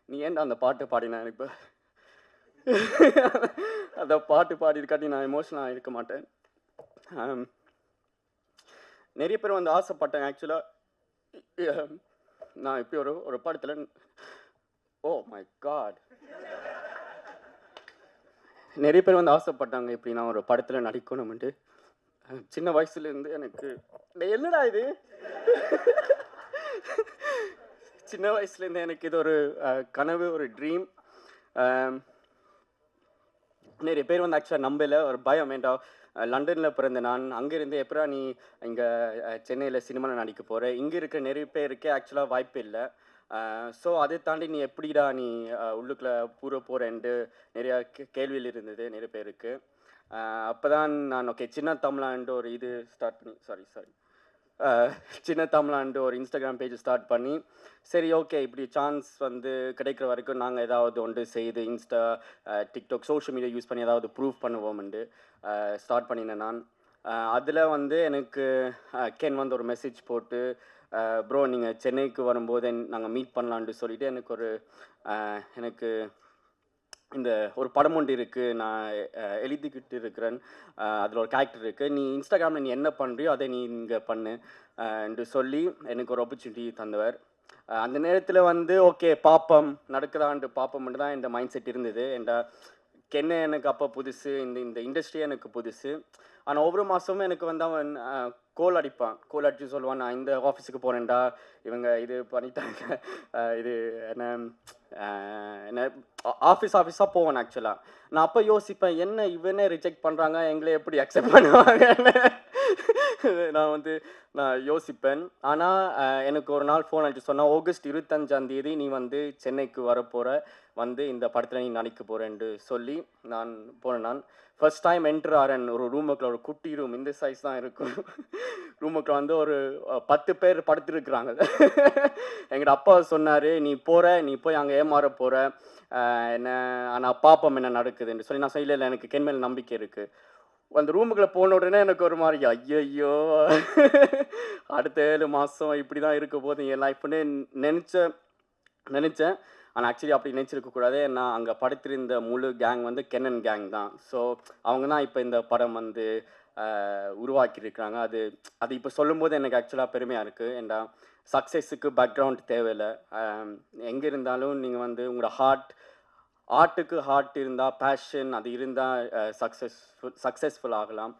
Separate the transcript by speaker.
Speaker 1: நீ ஏன்டா அந்த பாட்டு பாடின இப்போ அந்த பாட்டு பாடியிருக்காட்டி நான் எமோஷனலாக இருக்க மாட்டேன். நிறைய பேர் வந்து ஆசைப்பட்டேன் ஆக்சுவலாக. நான் இப்படி ஒரு படத்தில் ஓ மை காட் நிறைய பேர் வந்து ஆசைப்பட்டாங்க இப்படி நான் ஒரு படத்தில் நடிக்கணும்ட்டு. சின்ன வயசுலேருந்து எனக்கு என்னடா இது சின்ன வயசுலேருந்து எனக்கு இது ஒரு கனவு, ஒரு ட்ரீம். நிறைய பேர் வந்து ஆக்சுவலாக நம்பல, ஒரு பயம். வேண்டாம், லண்டனில் பிறந்த நான் அங்கேருந்து எப்படா நீ இங்கே சென்னையில் சினிமாவில் நடிக்க போகிற, இங்கே இருக்க நிறைய பேருக்கு ஆக்சுவலாக வாய்ப்பு இல்லை. ஸோ அதை தாண்டி நீ எப்படிடா நீ உள்ளுக்குள்ளே போகிறேன்ட்டு நிறையா கேள்வியில் இருந்தது நிறைய பேருக்கு. அப்போ தான் நான் ஓகே சின்ன தமிழான்ட்டு ஒரு இது ஸ்டார்ட் பண்ணி சாரி சின்ன தமிழான்ட்டு ஒரு இன்ஸ்டாகிராம் பேஜ் ஸ்டார்ட் பண்ணி, சரி ஓகே இப்படி சான்ஸ் வந்து கிடைக்கிற வரைக்கும் நாங்கள் ஏதாவது ஒன்று செய்து Insta, TikTok, social media use பண்ணி ஏதாவது ப்ரூவ் பண்ணுவோம்ண்டு ஸ்டார்ட் பண்ணினேன் நான். அதில் வந்து எனக்கு கென் வந்து ஒரு மெசேஜ் போட்டு, ப்ரோ நீங்கள் சென்னைக்கு வரும்போது நாங்கள் மீட் பண்ணலான்ட்டு சொல்லிவிட்டு எனக்கு இந்த ஒரு படம் ஒன்று இருக்குது, நான் எழுதிக்கிட்டு இருக்கிறேன், அதில் ஒரு கேரக்டர் இருக்குது, நீ இன்ஸ்டாகிராமில் நீ என்ன பண்ணுறியோ அதை நீ இங்கே பண்ணு என்று சொல்லி எனக்கு ஒரு ஆப்பர்ச்சுனிட்டி தந்தவர். அந்த நேரத்தில் வந்து ஓகே பார்ப்போம் நடக்குதான்ட்டு பார்ப்போம்ட்டு தான் இந்த மைண்ட் செட் இருந்தது. கென்ன எனக்கு அப்போ புதுசு, இந்த இண்டஸ்ட்ரியே எனக்கு புதுசு. ஆனால் ஒவ்வொரு மாதமும் எனக்கு வந்து அவன் கோல் அடித்து சொல்லுவான், நான் இந்த ஆஃபீஸுக்கு போகிறேன்டா, இவங்க இது பண்ணிட்டாங்க, இது என்ன ஆஃபீஸாக போவேன். ஆக்சுவலாக நான் அப்போ யோசிப்பேன், என்ன இவனே ரிஜெக்ட் பண்ணுறாங்க, எங்களே எப்படி அக்செப்ட் பண்ணுவாங்கன்னு நான் யோசிப்பேன். ஆனால் எனக்கு ஒரு நாள் ஃபோன் அடிச்சு சொன்னால், ஆகஸ்ட் 25 நீ வந்து சென்னைக்கு வரப்போகிற, வந்து இந்த படத்தில் நீ நடிக்க போகிறேன்ட்டு சொல்லி நான் போனேன். நான் ஃபர்ஸ்ட் டைம் என்ட்ரு ஆகிறேன் ஒரு ரூமுக்குள்ள, ஒரு குட்டி ரூம், இந்த சைஸ் தான் இருக்கும். ரூமுக்குள்ள வந்து ஒரு 10 பேர் படுத்துருக்குறாங்க. எங்கள் அப்பா சொன்னார், நீ போய் அங்கே ஏமாற போகிற, என்ன ஆனால் பாப்பம் என்ன நடக்குதுன்னு சொல்லி. நான் சொல்லல, எனக்கு கென் மேல் நம்பிக்கை இருக்குது. அந்த ரூமுக்குள்ளே போன உடனே எனக்கு ஒரு மாதிரி ஐயோ அடுத்த 7 மாதம் இப்படி தான் இருக்க போது என் லைஃப்னு நினச்சேன். ஆனால் ஆக்சுவலி அப்படி நினச்சிருக்கக்கூடாது. நான் அங்கே படுத்திருந்த முழு கேங் வந்து கென்னன் கேங் தான். ஸோ அவங்க தான் இப்போ இந்த படம் வந்து உருவாக்கியிருக்கிறாங்க. அது இப்போ சொல்லும்போது எனக்கு ஆக்சுவலாக பெருமையாக இருக்குது. ஏன்டா சக்ஸஸுக்கு பேக்ரவுண்ட் தேவையில்லை. எங்கே இருந்தாலும் நீங்கள் வந்து உங்களோட ஆர்ட்டுக்கு ஹார்ட் இருந்தால், பேஷன் அது இருந்தால் சக்ஸஸ்ஃபுல் ஆகலாம்.